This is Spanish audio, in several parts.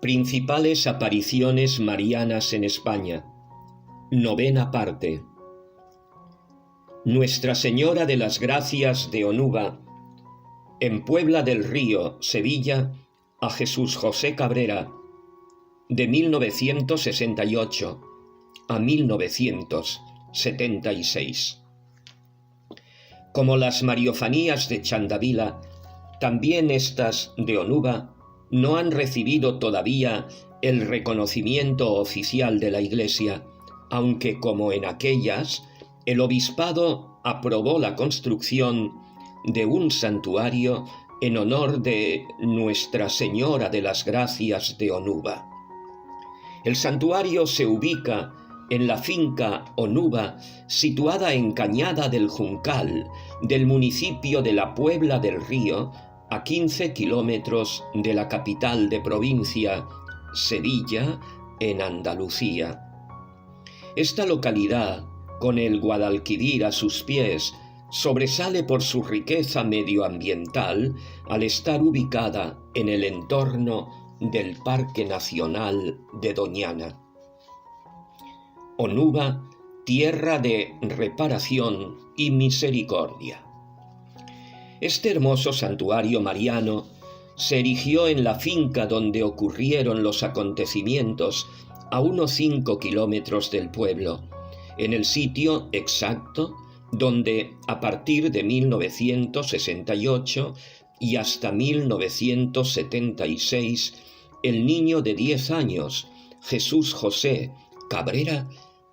Principales apariciones marianas en España. Novena parte. Nuestra Señora de las Gracias de Onuba, en Puebla del Río, Sevilla, a Jesús José Cabrera, de 1968 a 1976. Como las mariofanías de Chandavila, también estas de Onuba no han recibido todavía el reconocimiento oficial de la Iglesia, aunque como en aquellas, el obispado aprobó la construcción de un santuario en honor de Nuestra Señora de las Gracias de Onuba. El santuario se ubica en la finca Onuba, situada en Cañada del Juncal, del municipio de la Puebla del Río, a 15 kilómetros de la capital de provincia, Sevilla, en Andalucía. Esta localidad, con el Guadalquivir a sus pies, sobresale por su riqueza medioambiental al estar ubicada en el entorno del Parque Nacional de Doñana. Onuba, tierra de reparación y misericordia. Este hermoso santuario mariano se erigió en la finca donde ocurrieron los acontecimientos, a unos 5 kilómetros del pueblo, en el sitio exacto donde a partir de 1968 y hasta 1976 el niño de 10 años, Jesús José Cabrera,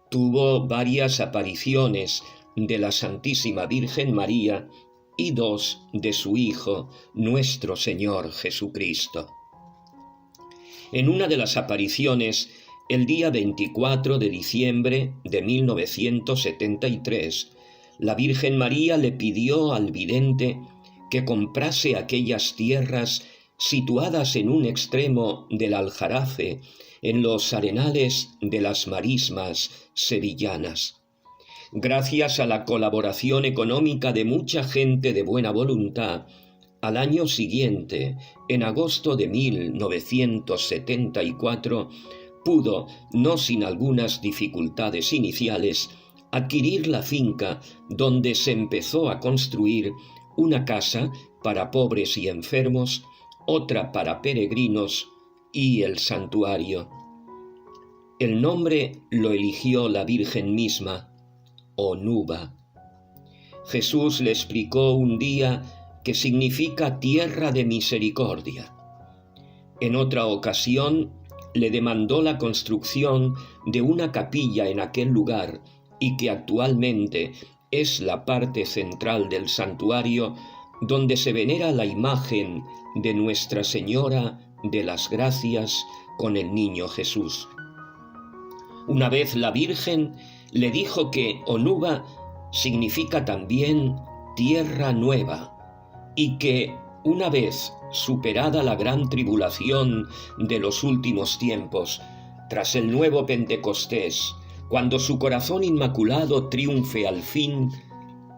tuvo varias apariciones de la Santísima Virgen María y 2 de su Hijo, nuestro Señor Jesucristo. En una de las apariciones, el día 24 de diciembre de 1973, la Virgen María le pidió al vidente que comprase aquellas tierras situadas en un extremo del Aljarafe, en los arenales de las marismas sevillanas. Gracias a la colaboración económica de mucha gente de buena voluntad, al año siguiente, en agosto de 1974, pudo, no sin algunas dificultades iniciales, adquirir la finca donde se empezó a construir una casa para pobres y enfermos, otra para peregrinos y el santuario. El nombre lo eligió la Virgen misma, Onuba. Jesús le explicó un día que significa tierra de misericordia. En otra ocasión le demandó la construcción de una capilla en aquel lugar y que actualmente es la parte central del santuario donde se venera la imagen de Nuestra Señora de las Gracias con el niño Jesús. Una vez la Virgen le dijo que Onuba significa también tierra nueva y que una vez superada la gran tribulación de los últimos tiempos, tras el nuevo Pentecostés, cuando su corazón inmaculado triunfe al fin,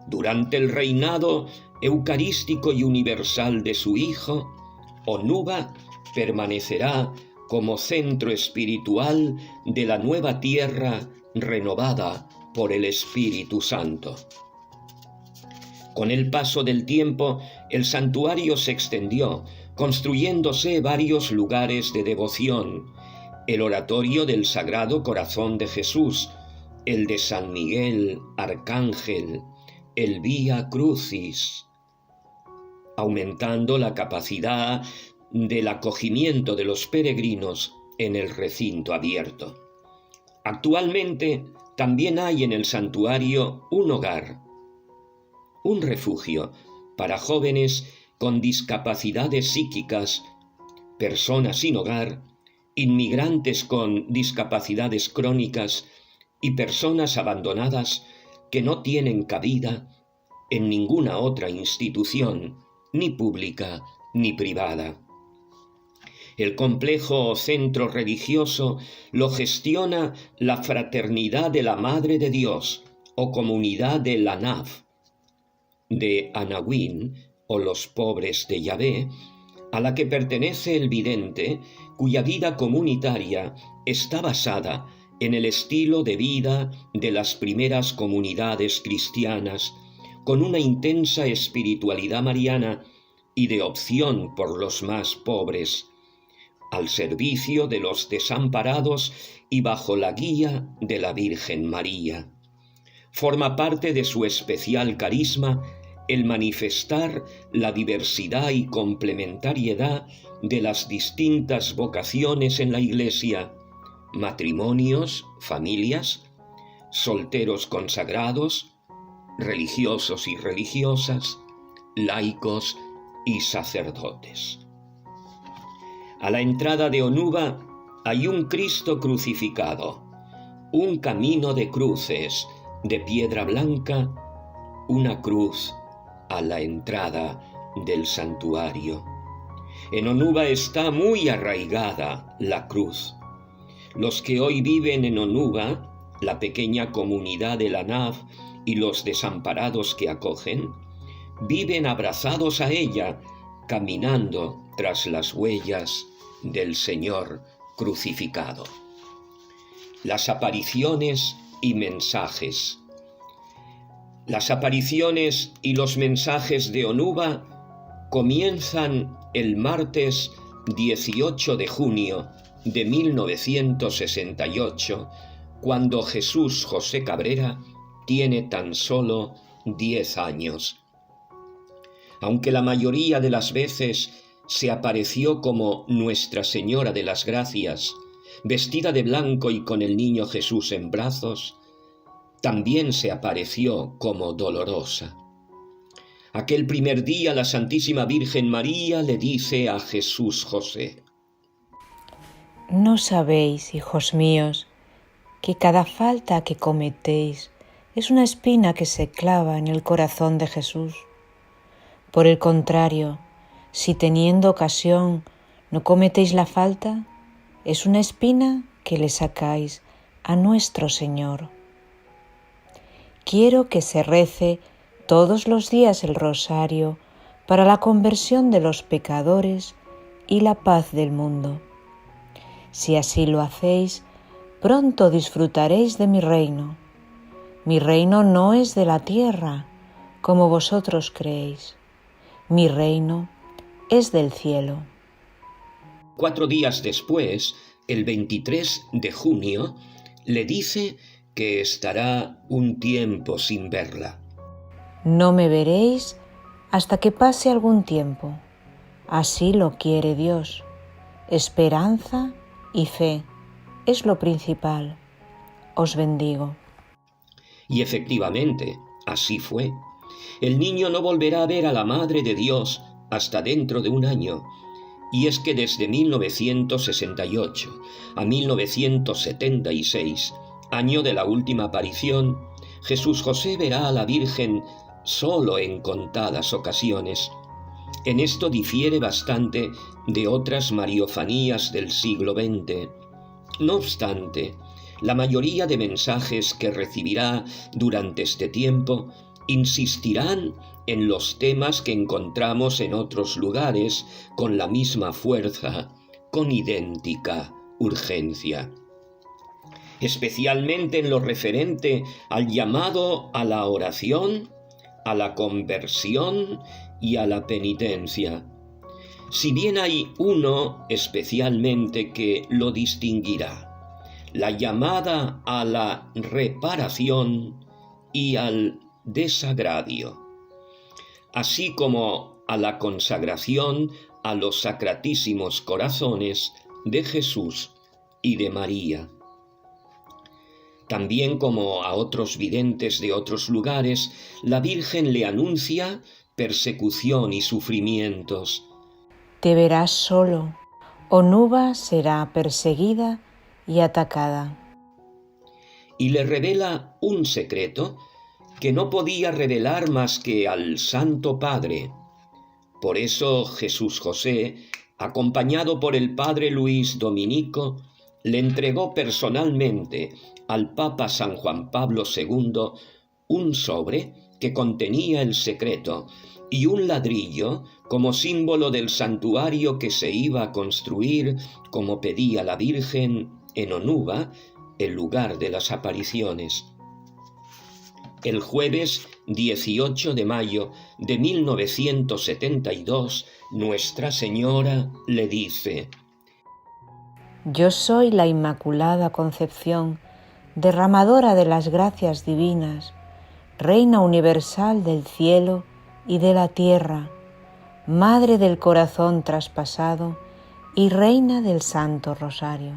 durante el reinado eucarístico y universal de su Hijo, Onuba permanecerá como centro espiritual de la nueva tierra renovada por el Espíritu Santo. Con el paso del tiempo, el santuario se extendió, construyéndose varios lugares de devoción: el oratorio del Sagrado Corazón de Jesús, el de San Miguel Arcángel, el Vía Crucis, aumentando la capacidad del acogimiento de los peregrinos en el recinto abierto. Actualmente también hay en el santuario un hogar, un refugio para jóvenes con discapacidades psíquicas, personas sin hogar, inmigrantes con discapacidades crónicas y personas abandonadas que no tienen cabida en ninguna otra institución, ni pública ni privada. El complejo centro religioso lo gestiona la Fraternidad de la Madre de Dios o Comunidad de la NAF, de Anawín o los Pobres de Yahvé, a la que pertenece el vidente, cuya vida comunitaria está basada en el estilo de vida de las primeras comunidades cristianas, con una intensa espiritualidad mariana y de opción por los más pobres, al servicio de los desamparados y bajo la guía de la Virgen María. Forma parte de su especial carisma el manifestar la diversidad y complementariedad de las distintas vocaciones en la Iglesia: matrimonios, familias, solteros consagrados, religiosos y religiosas, laicos y sacerdotes. A la entrada de Onuba hay un Cristo crucificado, un camino de cruces de piedra blanca, una cruz a la entrada del santuario. En Onuba está muy arraigada la cruz. Los que hoy viven en Onuba, la pequeña comunidad de la NAV y los desamparados que acogen, viven abrazados a ella, caminando tras las huellas del Señor crucificado. Las apariciones y mensajes. Las apariciones y los mensajes de Onuba comienzan el martes 18 de junio de 1968, cuando Jesús José Cabrera tiene tan solo 10 años. Aunque la mayoría de las veces se apareció como Nuestra Señora de las Gracias, vestida de blanco y con el niño Jesús en brazos, también se apareció como dolorosa. Aquel primer día la Santísima Virgen María le dice a Jesús José: ¿No sabéis, hijos míos, que cada falta que cometéis es una espina que se clava en el corazón de Jesús? Por el contrario, si teniendo ocasión no cometéis la falta, es una espina que le sacáis a nuestro Señor. Quiero que se rece todos los días el rosario para la conversión de los pecadores y la paz del mundo. Si así lo hacéis, pronto disfrutaréis de mi reino. Mi reino no es de la tierra, como vosotros creéis. Mi reino es del cielo. 4 días después, el 23 de junio, le dice que estará un tiempo sin verla. No me veréis hasta que pase algún tiempo. Así lo quiere Dios. Esperanza y fe es lo principal. Os bendigo. Y efectivamente, así fue. El niño no volverá a ver a la Madre de Dios hasta dentro de un año. Y es que desde 1968 a 1976, año de la última aparición, Jesús José verá a la Virgen solo en contadas ocasiones. En esto difiere bastante de otras mariofanías del siglo XX. No obstante, la mayoría de mensajes que recibirá durante este tiempo insistirán en los temas que encontramos en otros lugares con la misma fuerza, con idéntica urgencia. Especialmente en lo referente al llamado a la oración, a la conversión y a la penitencia. Si bien hay uno especialmente que lo distinguirá: la llamada a la reparación y al desagradio, así como a la consagración a los sacratísimos corazones de Jesús y de María. También, como a otros videntes de otros lugares, la Virgen le anuncia persecución y sufrimientos. Te verás solo, Onuba será perseguida y atacada. Y le revela un secreto que no podía revelar más que al Santo Padre. Por eso Jesús José, acompañado por el Padre Luis Dominico, le entregó personalmente al Papa San Juan Pablo II un sobre que contenía el secreto y un ladrillo como símbolo del santuario que se iba a construir, como pedía la Virgen, en Onuba, el lugar de las apariciones. El jueves 18 de mayo de 1972, Nuestra Señora le dice: Yo soy la Inmaculada Concepción, derramadora de las gracias divinas, Reina universal del cielo y de la tierra, Madre del corazón traspasado y Reina del Santo Rosario.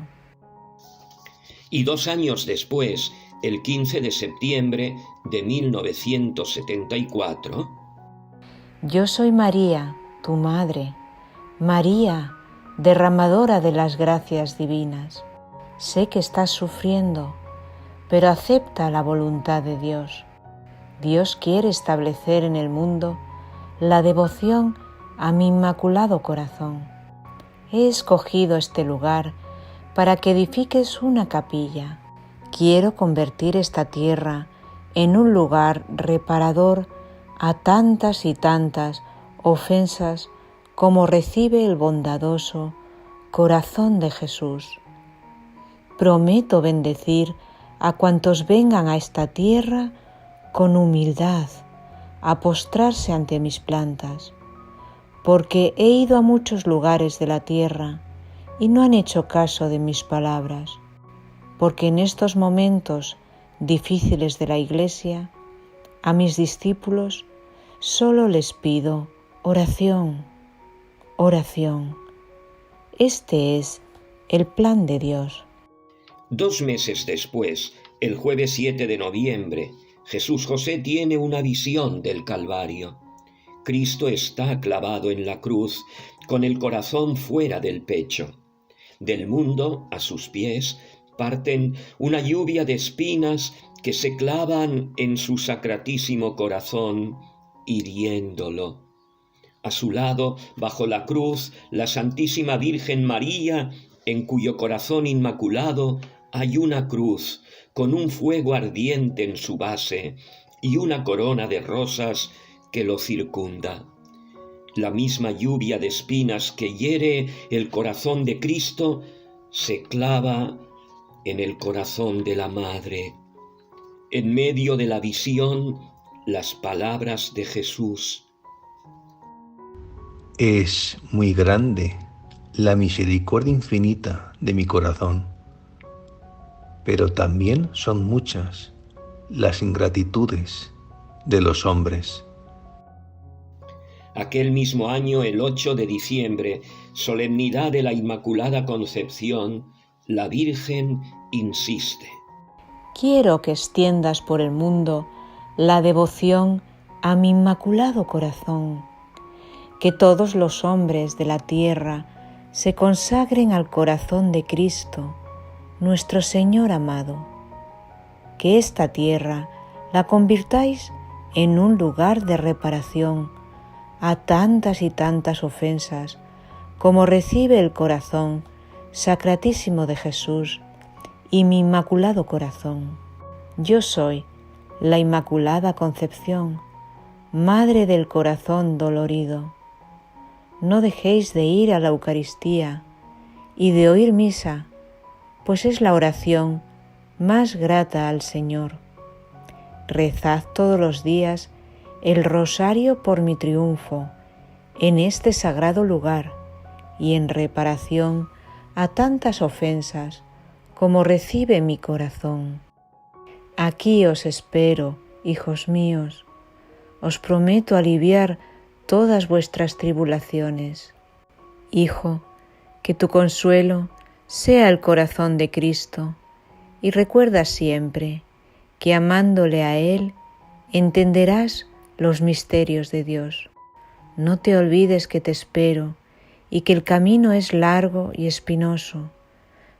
Y 2 años después, el 15 de septiembre de 1974, Yo soy María, tu Madre, María, derramadora de las gracias divinas. Sé que estás sufriendo, pero acepta la voluntad de Dios. Dios quiere establecer en el mundo la devoción a mi Inmaculado Corazón. He escogido este lugar para que edifiques una capilla. Quiero convertir esta tierra en un lugar reparador a tantas y tantas ofensas como recibe el bondadoso corazón de Jesús. Prometo bendecir a cuantos vengan a esta tierra con humildad, a postrarse ante mis plantas, porque he ido a muchos lugares de la tierra y no han hecho caso de mis palabras, porque en estos momentos difíciles de la Iglesia, a mis discípulos solo les pido oración, oración. Este es el plan de Dios. 2 meses después, el jueves 7 de noviembre, Jesús José tiene una visión del Calvario. Cristo está clavado en la cruz, con el corazón fuera del pecho. Del mundo, a sus pies, parten una lluvia de espinas que se clavan en su sacratísimo corazón, hiriéndolo. A su lado, bajo la cruz, la Santísima Virgen María, en cuyo corazón inmaculado hay una cruz con un fuego ardiente en su base y una corona de rosas que lo circunda. La misma lluvia de espinas que hiere el corazón de Cristo se clava en el corazón de la Madre. En medio de la visión, las palabras de Jesús: Es muy grande la misericordia infinita de mi corazón, pero también son muchas las ingratitudes de los hombres. Aquel mismo año, el 8 de diciembre, solemnidad de la Inmaculada Concepción, la Virgen insiste: Quiero que extiendas por el mundo la devoción a mi Inmaculado Corazón, que todos los hombres de la tierra se consagren al corazón de Cristo, nuestro Señor amado. Que esta tierra la convirtáis en un lugar de reparación a tantas y tantas ofensas como recibe el corazón sacratísimo de Jesús y mi Inmaculado Corazón. Yo soy la Inmaculada Concepción, Madre del Corazón dolorido. No dejéis de ir a la Eucaristía y de oír misa, pues es la oración más grata al Señor. Rezad todos los días el rosario por mi triunfo en este sagrado lugar y en reparación a tantas ofensas como recibe mi corazón. Aquí os espero, hijos míos. Os prometo aliviar todas vuestras tribulaciones. Hijo, que tu consuelo sea el corazón de Cristo, y recuerda siempre que amándole a Él entenderás los misterios de Dios. No te olvides que te espero y que el camino es largo y espinoso,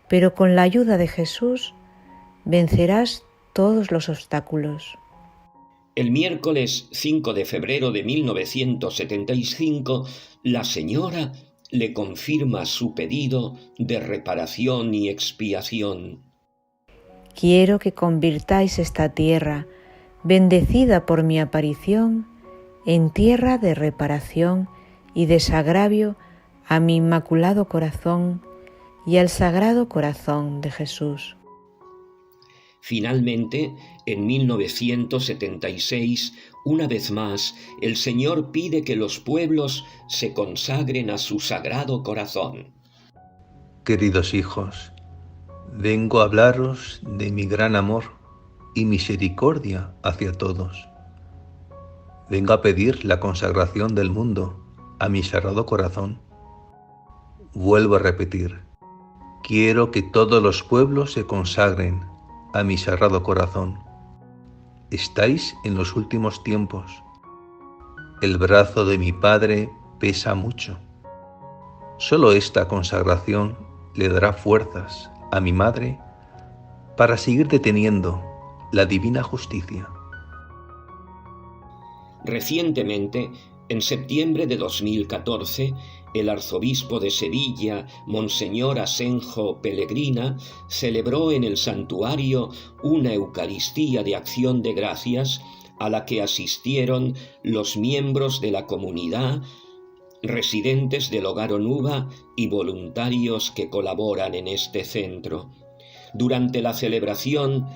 pero con la ayuda de Jesús vencerás todos los obstáculos. El miércoles 5 de febrero de 1975, la Señora le confirma su pedido de reparación y expiación. Quiero que convirtáis esta tierra, bendecida por mi aparición, en tierra de reparación y desagravio a mi Inmaculado Corazón y al Sagrado Corazón de Jesús. Finalmente, en 1976, una vez más, el Señor pide que los pueblos se consagren a su Sagrado Corazón. Queridos hijos, vengo a hablaros de mi gran amor y misericordia hacia todos. Vengo a pedir la consagración del mundo a mi Sagrado Corazón. Vuelvo a repetir, quiero que todos los pueblos se consagren a mi Sagrado Corazón. Estáis en los últimos tiempos. El brazo de mi Padre pesa mucho. Solo esta consagración le dará fuerzas a mi Madre para seguir deteniendo la divina justicia. Recientemente, en septiembre de 2014, el arzobispo de Sevilla, Monseñor Asenjo Pellegrina, celebró en el santuario una Eucaristía de acción de gracias a la que asistieron los miembros de la comunidad, residentes del Hogar Onuba y voluntarios que colaboran en este centro. Durante la celebración,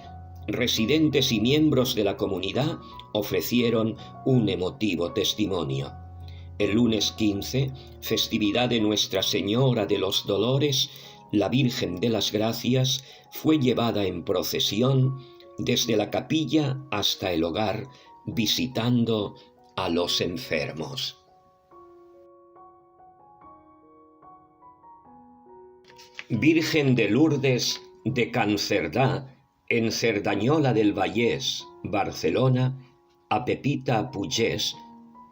residentes y miembros de la comunidad ofrecieron un emotivo testimonio. El lunes 15, festividad de Nuestra Señora de los Dolores, la Virgen de las Gracias fue llevada en procesión desde la capilla hasta el hogar, visitando a los enfermos. Virgen de Lourdes de Can Cerdà, en Cerdañola del Vallès, Barcelona, a Pepita Pugès,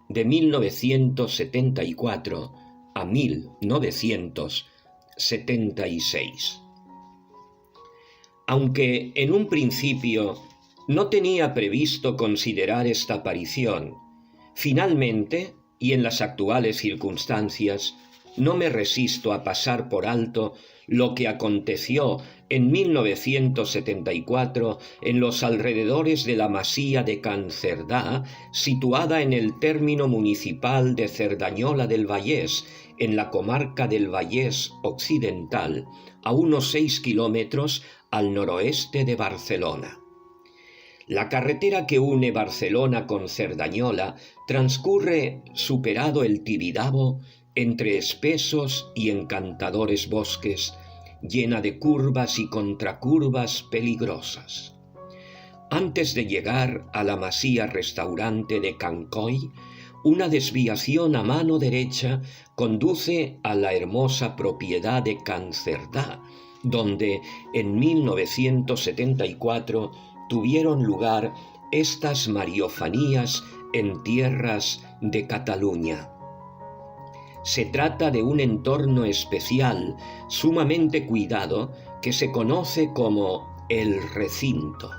de 1974 a 1976. Aunque en un principio no tenía previsto considerar esta aparición, finalmente, y en las actuales circunstancias, no me resisto a pasar por alto lo que aconteció en 1974 en los alrededores de la masía de Can Cerdà, situada en el término municipal de Cerdañola del Vallès, en la comarca del Vallès Occidental, a unos 6 kilómetros al noroeste de Barcelona. La carretera que une Barcelona con Cerdañola transcurre, superado el Tibidabo, entre espesos y encantadores bosques, llena de curvas y contracurvas peligrosas. Antes de llegar a la masía restaurante de Can Coll, una desviación a mano derecha conduce a la hermosa propiedad de Can Cerdà, donde en 1974 tuvieron lugar estas mariofanías en tierras de Cataluña. Se trata de un entorno especial, sumamente cuidado, que se conoce como el recinto.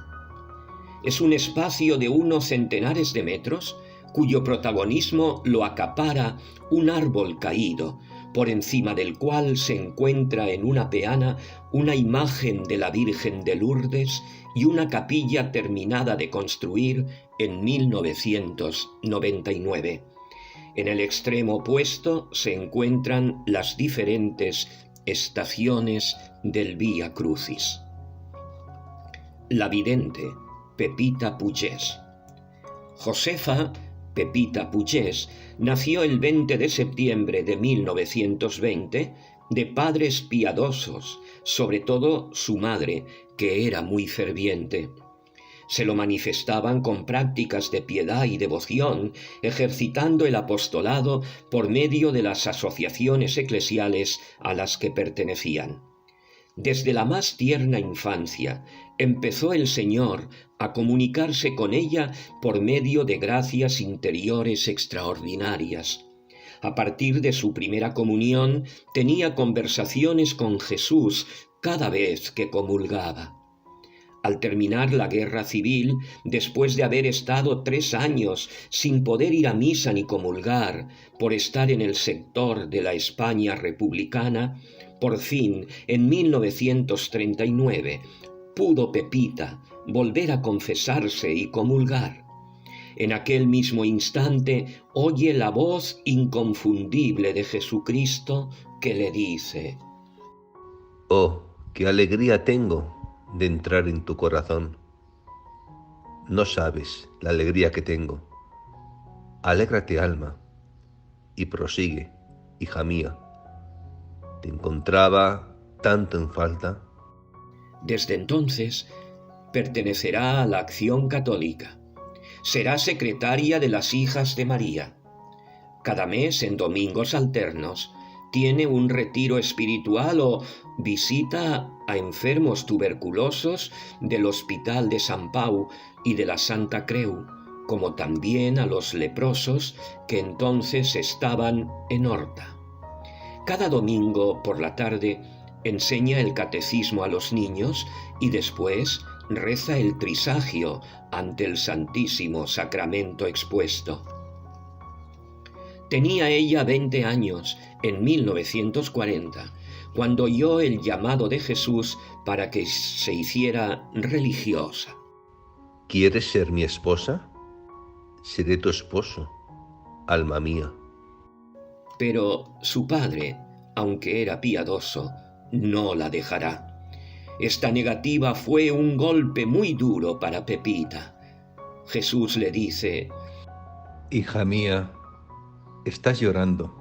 Es un espacio de unos centenares de metros, cuyo protagonismo lo acapara un árbol caído, por encima del cual se encuentra en una peana una imagen de la Virgen de Lourdes y una capilla terminada de construir en 1999. En el extremo opuesto se encuentran las diferentes estaciones del Vía Crucis. La vidente Pepita Pugès. Josefa Pepita Pugès nació el 20 de septiembre de 1920 de padres piadosos, sobre todo su madre, que era muy ferviente. Se lo manifestaban con prácticas de piedad y devoción, ejercitando el apostolado por medio de las asociaciones eclesiales a las que pertenecían. Desde la más tierna infancia empezó el Señor a comunicarse con ella por medio de gracias interiores extraordinarias. A partir de su primera comunión tenía conversaciones con Jesús cada vez que comulgaba. Al terminar la guerra civil, después de haber estado 3 años sin poder ir a misa ni comulgar, por estar en el sector de la España republicana, por fin, en 1939, pudo Pepita volver a confesarse y comulgar. En aquel mismo instante oye la voz inconfundible de Jesucristo que le dice: Oh, qué alegría tengo de entrar en tu corazón. No sabes la alegría que tengo. Alégrate, alma, y prosigue, hija mía. Te encontraba tanto en falta. Desde entonces pertenecerá a la Acción Católica. Será secretaria de las Hijas de María. Cada mes, en domingos alternos, tiene un retiro espiritual o visita a enfermos tuberculosos del Hospital de Sant Pau y de la Santa Creu, como también a los leprosos que entonces estaban en Horta. Cada domingo por la tarde enseña el catecismo a los niños y después reza el trisagio ante el Santísimo Sacramento expuesto. Tenía ella 20 años en 1940, cuando oyó el llamado de Jesús para que se hiciera religiosa. ¿Quieres ser mi esposa? Seré tu esposo, alma mía. Pero su padre, aunque era piadoso, no la dejará. Esta negativa fue un golpe muy duro para Pepita. Jesús le dice: Hija mía, estás llorando.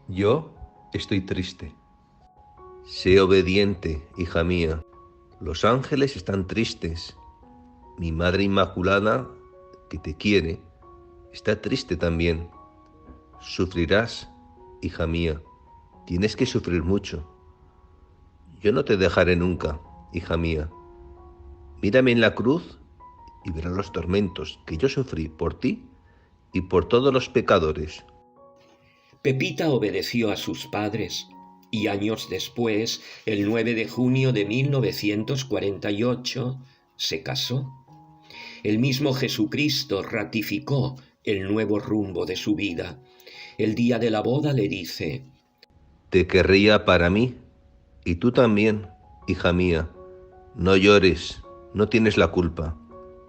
Yo estoy triste. Sé obediente, hija mía. Los ángeles están tristes. Mi Madre Inmaculada, que te quiere, está triste también. Sufrirás, hija mía. Tienes que sufrir mucho. Yo no te dejaré nunca, hija mía. Mírame en la cruz y verás los tormentos que yo sufrí por ti y por todos los pecadores. Pepita obedeció a sus padres y años después, el 9 de junio de 1948, se casó. El mismo Jesucristo ratificó el nuevo rumbo de su vida. El día de la boda le dice: Te querría para mí, y tú también, hija mía. No llores, no tienes la culpa.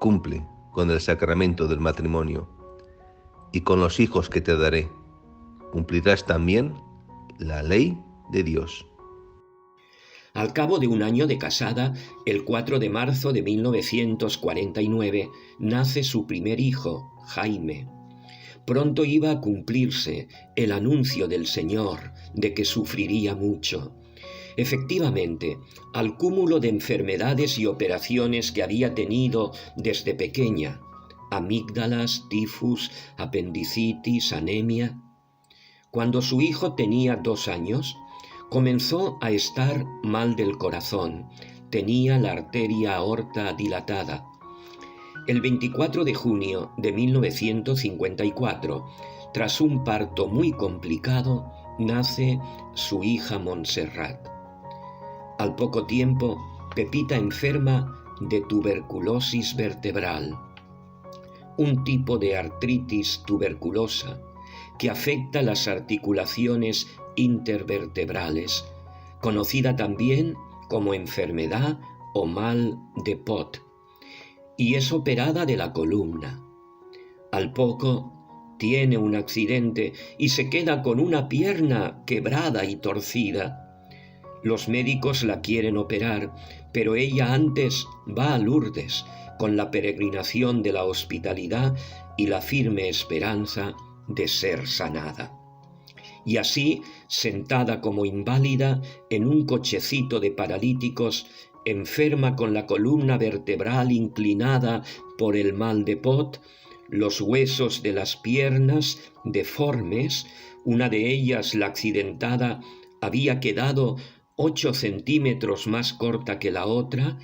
Cumple con el sacramento del matrimonio y con los hijos que te daré. Cumplirás también la ley de Dios. Al cabo de un año de casada, el 4 de marzo de 1949, nace su primer hijo, Jaime. Pronto iba a cumplirse el anuncio del Señor de que sufriría mucho. Efectivamente, al cúmulo de enfermedades y operaciones que había tenido desde pequeña, amígdalas, tifus, apendicitis, anemia. Cuando su hijo tenía 2 años, comenzó a estar mal del corazón. Tenía la arteria aorta dilatada. El 24 de junio de 1954, tras un parto muy complicado, nace su hija Montserrat. Al poco tiempo, Pepita enferma de tuberculosis vertebral, un tipo de artritis tuberculosa que afecta las articulaciones intervertebrales, conocida también como enfermedad o mal de Pot, y es operada de la columna. Al poco tiene un accidente y se queda con una pierna quebrada y torcida. Los médicos la quieren operar, pero ella antes va a Lourdes con la peregrinación de la hospitalidad y la firme esperanza de ser sanada. Y así, sentada como inválida en un cochecito de paralíticos, enferma con la columna vertebral inclinada por el mal de Pot, los huesos de las piernas deformes, una de ellas, la accidentada, había quedado 8 centímetros más corta que la otra,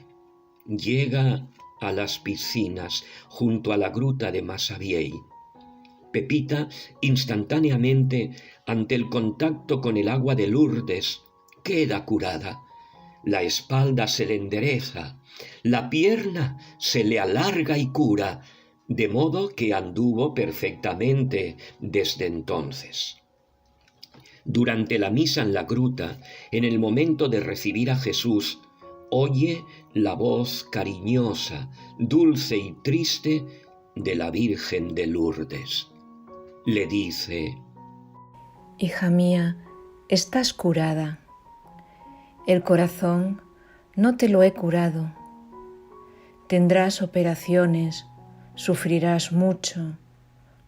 llega a las piscinas junto a la gruta de Massabielle. Pepita, instantáneamente, ante el contacto con el agua de Lourdes, queda curada. La espalda se le endereza, la pierna se le alarga y cura, de modo que anduvo perfectamente desde entonces. Durante la misa en la gruta, en el momento de recibir a Jesús, oye la voz cariñosa, dulce y triste de la Virgen de Lourdes. Le dice: Hija mía, estás curada. El corazón no te lo he curado. Tendrás operaciones, sufrirás mucho.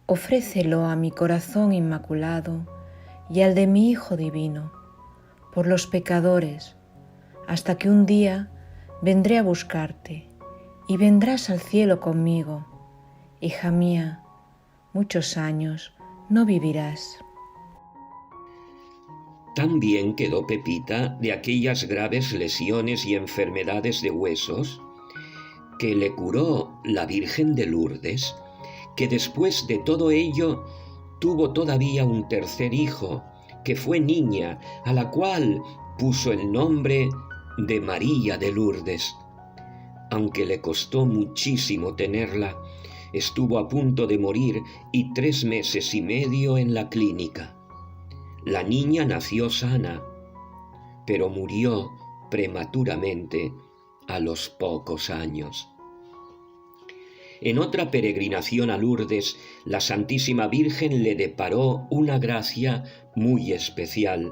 Ofrécelo a mi corazón inmaculado y al de mi Hijo Divino, por los pecadores, hasta que un día vendré a buscarte y vendrás al cielo conmigo. Hija mía, muchos años no vivirás. Tan bien quedó Pepita de aquellas graves lesiones y enfermedades de huesos que le curó la Virgen de Lourdes, que después de todo ello tuvo todavía un tercer hijo, que fue niña, a la cual puso el nombre de María de Lourdes. Aunque le costó muchísimo tenerla, estuvo a punto de morir y 3 meses y medio en la clínica. La niña nació sana, pero murió prematuramente a los pocos años. En otra peregrinación a Lourdes, la Santísima Virgen le deparó una gracia muy especial.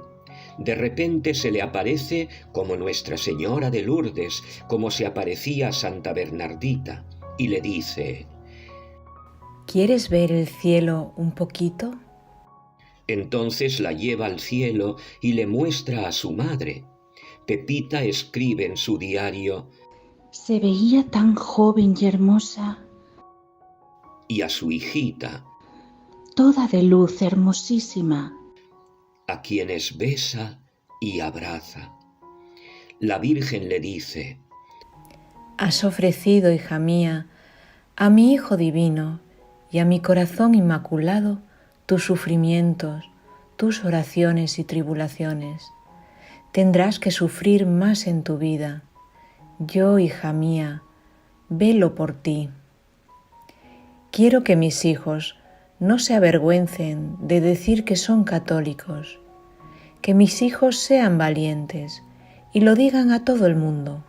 De repente se le aparece como Nuestra Señora de Lourdes, como se aparecía a Santa Bernardita, y le dice: ¿Quieres ver el cielo un poquito? Entonces la lleva al cielo y le muestra a su madre. Pepita escribe en su diario: Se veía tan joven y hermosa, y a su hijita, toda de luz hermosísima, a quienes besa y abraza. La Virgen le dice: Has ofrecido, hija mía, a mi Hijo Divino y a mi corazón inmaculado tus sufrimientos, tus oraciones y tribulaciones. Tendrás que sufrir más en tu vida. Yo, hija mía, velo por ti. Quiero que mis hijos no se avergüencen de decir que son católicos, que mis hijos sean valientes y lo digan a todo el mundo.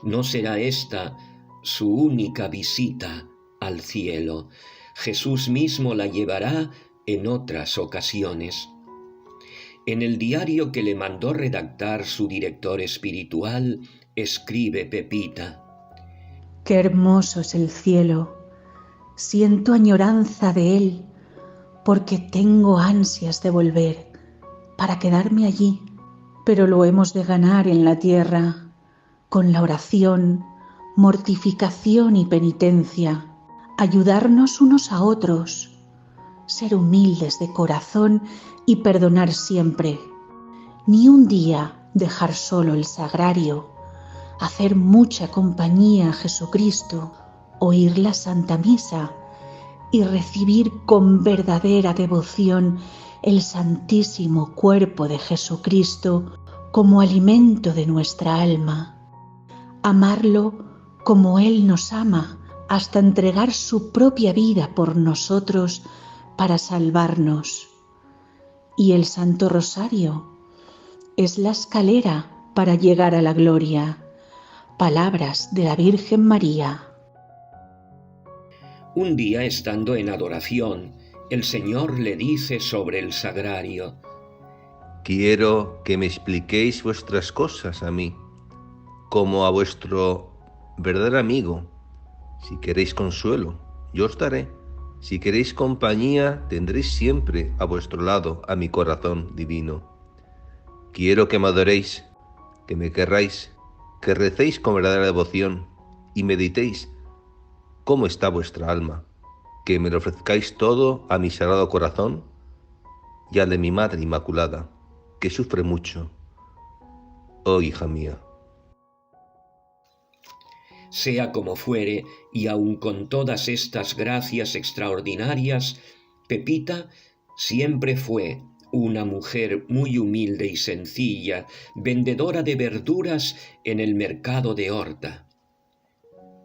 No será esta su única visita al cielo. Jesús mismo la llevará en otras ocasiones. En el diario que le mandó redactar su director espiritual, escribe Pepita: qué hermoso es el cielo. Siento añoranza de él, porque tengo ansias de volver, para quedarme allí. Pero lo hemos de ganar en la tierra, con la oración, mortificación y penitencia, ayudarnos unos a otros, ser humildes de corazón y perdonar siempre. Ni un día dejar solo el sagrario, hacer mucha compañía a Jesucristo, oír la Santa Misa y recibir con verdadera devoción el Santísimo Cuerpo de Jesucristo como alimento de nuestra alma. Amarlo como Él nos ama, hasta entregar su propia vida por nosotros para salvarnos. Y el Santo Rosario es la escalera para llegar a la gloria. Palabras de la Virgen María. Un día, estando en adoración, el Señor le dice sobre el sagrario: Quiero que me expliquéis vuestras cosas a mí, como a vuestro verdadero amigo. Si queréis consuelo, yo os daré. Si queréis compañía, tendréis siempre a vuestro lado a mi corazón divino. Quiero que me adoréis, que me querráis, que recéis con verdadera devoción y meditéis cómo está vuestra alma, que me lo ofrezcáis todo a mi sagrado corazón y al de mi Madre Inmaculada, que sufre mucho. Oh, hija mía. Sea como fuere, y aun con todas estas gracias extraordinarias, Pepita siempre fue una mujer muy humilde y sencilla, vendedora de verduras en el mercado de Horta.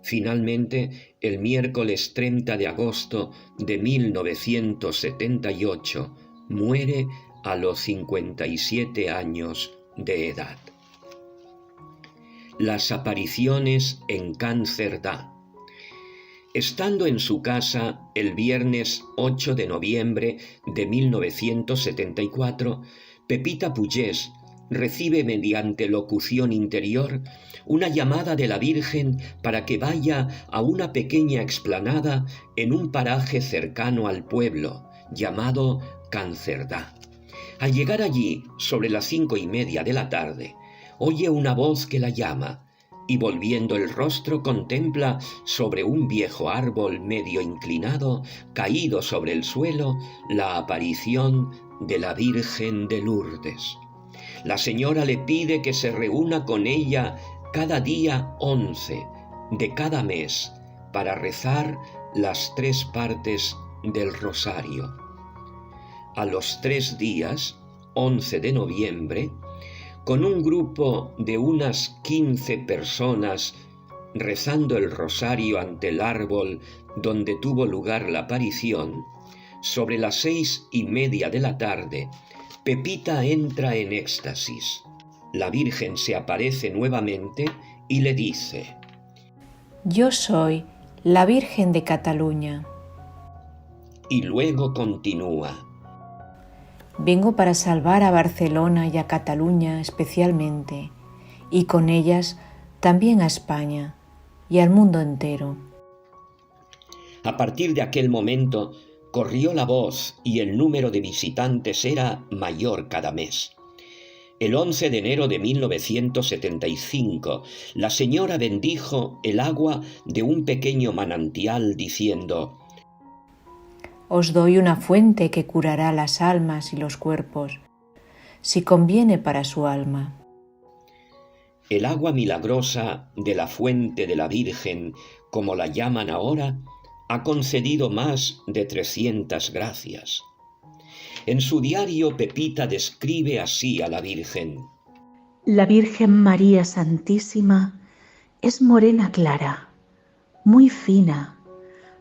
Finalmente, el miércoles 30 de agosto de 1978, muere a los 57 años de edad. Las apariciones en Cáncer da. Estando en su casa el viernes 8 de noviembre de 1974, Pepita Pullés recibe mediante locución interior una llamada de la Virgen para que vaya a una pequeña explanada en un paraje cercano al pueblo, llamado Can Cerdà. Al llegar allí, sobre las 5:30 de la tarde, oye una voz que la llama, y volviendo el rostro contempla sobre un viejo árbol medio inclinado, caído sobre el suelo, la aparición de la Virgen de Lourdes. La señora le pide que se reúna con ella cada día 11 de cada mes para rezar las 3 partes del rosario. A los 3 días, 11 de noviembre, con un grupo de unas 15 personas rezando el rosario ante el árbol donde tuvo lugar la aparición, sobre las 6:30 de la tarde, Pepita entra en éxtasis. La Virgen se aparece nuevamente y le dice: Yo soy la Virgen de Cataluña. Y luego continúa: Vengo para salvar a Barcelona y a Cataluña especialmente, y con ellas también a España y al mundo entero. A partir de aquel momento corrió la voz y el número de visitantes era mayor cada mes. El 11 de enero de 1975, la señora bendijo el agua de un pequeño manantial diciendo: Os doy una fuente que curará las almas y los cuerpos, si conviene para su alma. El agua milagrosa de la fuente de la Virgen, como la llaman ahora, ha concedido más de 300 gracias. En su diario, Pepita describe así a la Virgen: La Virgen María Santísima es morena clara, muy fina,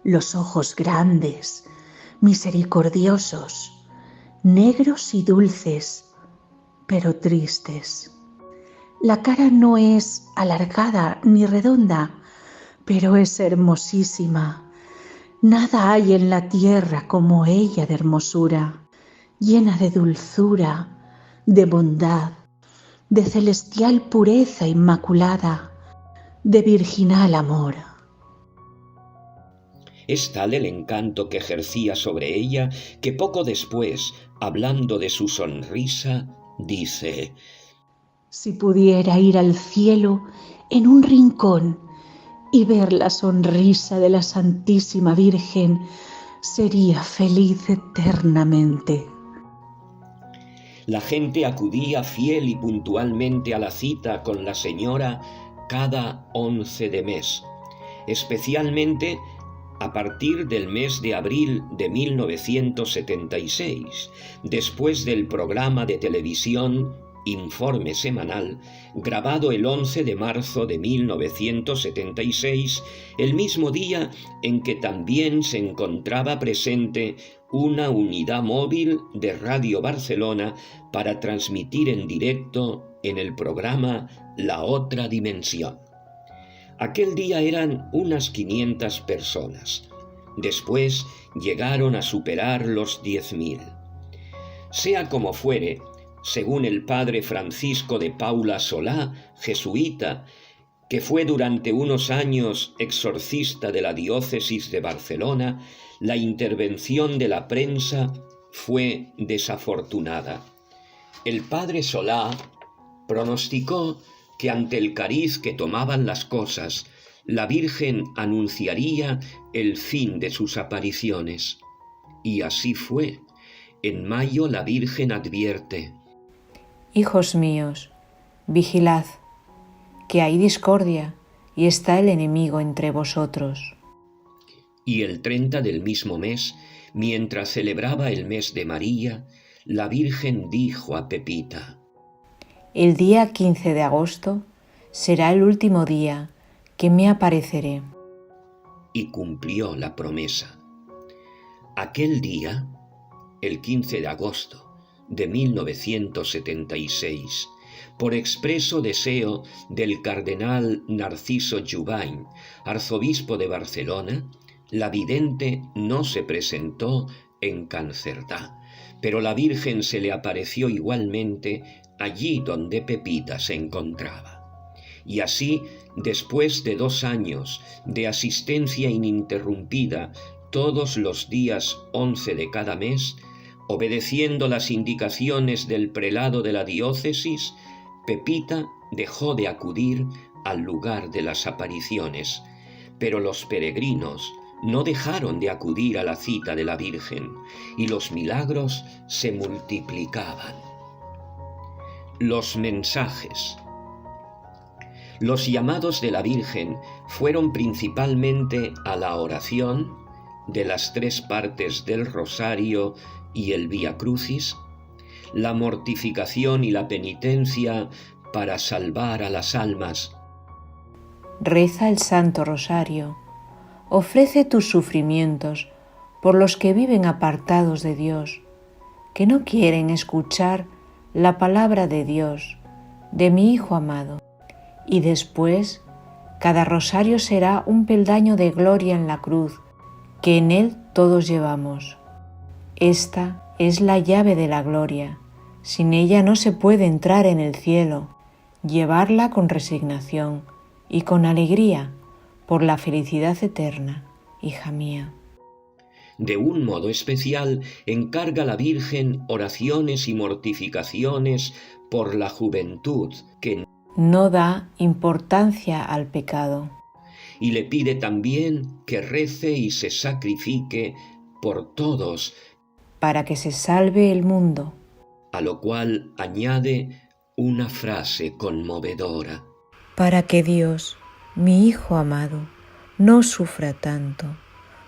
los ojos grandes, misericordiosos, negros y dulces, pero tristes. La cara no es alargada ni redonda, pero es hermosísima. Nada hay en la tierra como ella de hermosura, llena de dulzura, de bondad, de celestial pureza inmaculada, de virginal amor. Es tal el encanto que ejercía sobre ella que poco después, hablando de su sonrisa, dice: Si pudiera ir al cielo en un rincón y ver la sonrisa de la Santísima Virgen, sería feliz eternamente. La gente acudía fiel y puntualmente a la cita con la señora cada 11 de mes, especialmente a partir del mes de abril de 1976, después del programa de televisión Informe Semanal, grabado el 11 de marzo de 1976, el mismo día en que también se encontraba presente una unidad móvil de Radio Barcelona para transmitir en directo en el programa La Otra Dimensión. Aquel día eran unas 500 personas. Después llegaron a superar los 10.000. Sea como fuere, según el padre Francisco de Paula Solá, jesuita, que fue durante unos años exorcista de la diócesis de Barcelona, la intervención de la prensa fue desafortunada. El padre Solá pronosticó que ante el cariz que tomaban las cosas, la Virgen anunciaría el fin de sus apariciones. Y así fue. En mayo la Virgen advierte: Hijos míos, vigilad, que hay discordia y está el enemigo entre vosotros. Y el 30 del mismo mes, mientras celebraba el mes de María, la Virgen dijo a Pepita: El día 15 de agosto será el último día que me apareceré. Y cumplió la promesa. Aquel día, el 15 de agosto de 1976, por expreso deseo del cardenal Narciso Jubany, arzobispo de Barcelona, La vidente no se presentó en Cancerdá, pero la Virgen se le apareció igualmente allí donde Pepita se encontraba. Y así, después de 2 años de asistencia ininterrumpida todos los días 11 de cada mes, obedeciendo las indicaciones del prelado de la diócesis, Pepita dejó de acudir al lugar de las apariciones, pero los peregrinos no dejaron de acudir a la cita de la Virgen, y los milagros se multiplicaban. Los mensajes. Los llamados de la Virgen fueron principalmente a la oración de las 3 partes del Rosario y el Vía Crucis, la mortificación y la penitencia para salvar a las almas. Reza el Santo Rosario. Ofrece tus sufrimientos por los que viven apartados de Dios, que no quieren escuchar la palabra de Dios, de mi Hijo amado. Y después, cada rosario será un peldaño de gloria en la cruz, que en él todos llevamos. Esta es la llave de la gloria. Sin ella no se puede entrar en el cielo. Llevarla con resignación y con alegría, por la felicidad eterna, hija mía. De un modo especial, encarga la Virgen oraciones y mortificaciones por la juventud que no da importancia al pecado. Y le pide también que rece y se sacrifique por todos, para que se salve el mundo. A lo cual añade una frase conmovedora. Para que Dios, mi Hijo amado, no sufra tanto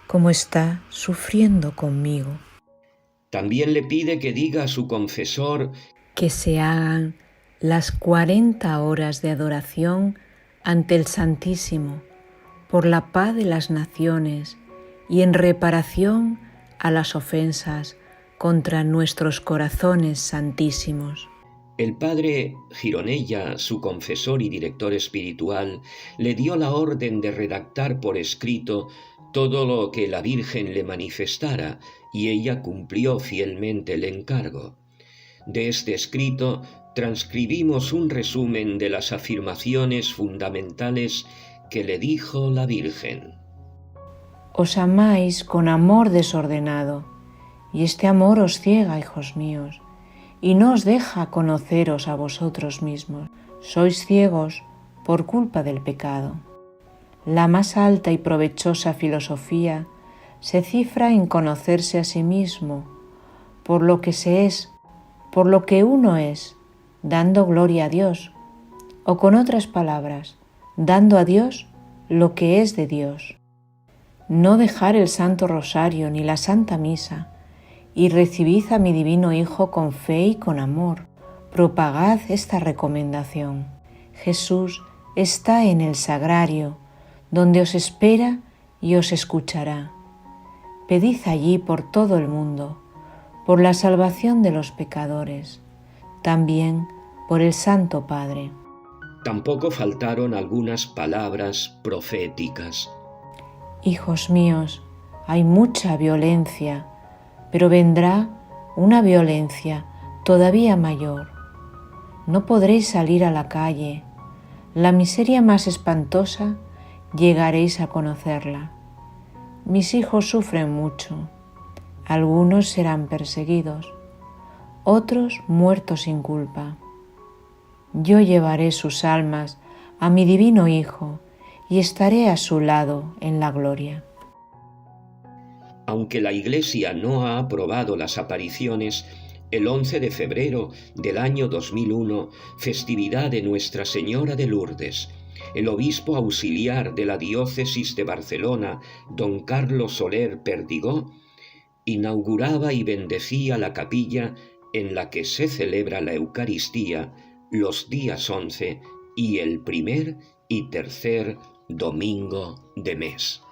como está sufriendo conmigo. También le pide que diga a su confesor que se hagan las 40 horas de adoración ante el Santísimo por la paz de las naciones y en reparación a las ofensas contra nuestros corazones santísimos. El padre Gironella, su confesor y director espiritual, le dio la orden de redactar por escrito todo lo que la Virgen le manifestara, y ella cumplió fielmente el encargo. De este escrito transcribimos un resumen de las afirmaciones fundamentales que le dijo la Virgen. Os amáis con amor desordenado, y este amor os ciega, hijos míos, y no os deja conoceros a vosotros mismos. Sois ciegos por culpa del pecado. La más alta y provechosa filosofía se cifra en conocerse a sí mismo, por lo que se es, por lo que uno es, dando gloria a Dios, o con otras palabras, dando a Dios lo que es de Dios. No dejar el Santo Rosario ni la Santa Misa, y recibid a mi divino Hijo con fe y con amor. Propagad esta recomendación. Jesús está en el sagrario, donde os espera y os escuchará. Pedid allí por todo el mundo, por la salvación de los pecadores, también por el Santo Padre. Tampoco faltaron algunas palabras proféticas. Hijos míos, hay mucha violencia, pero vendrá una violencia todavía mayor. No podréis salir a la calle. La miseria más espantosa llegaréis a conocerla. Mis hijos sufren mucho. Algunos serán perseguidos, otros muertos sin culpa. Yo llevaré sus almas a mi divino Hijo y estaré a su lado en la gloria. Aunque la Iglesia no ha aprobado las apariciones, el 11 de febrero del año 2001, festividad de Nuestra Señora de Lourdes, el obispo auxiliar de la diócesis de Barcelona, don Carlos Soler Perdigó, inauguraba y bendecía la capilla en la que se celebra la Eucaristía los días 11 y el primer y tercer domingo de mes.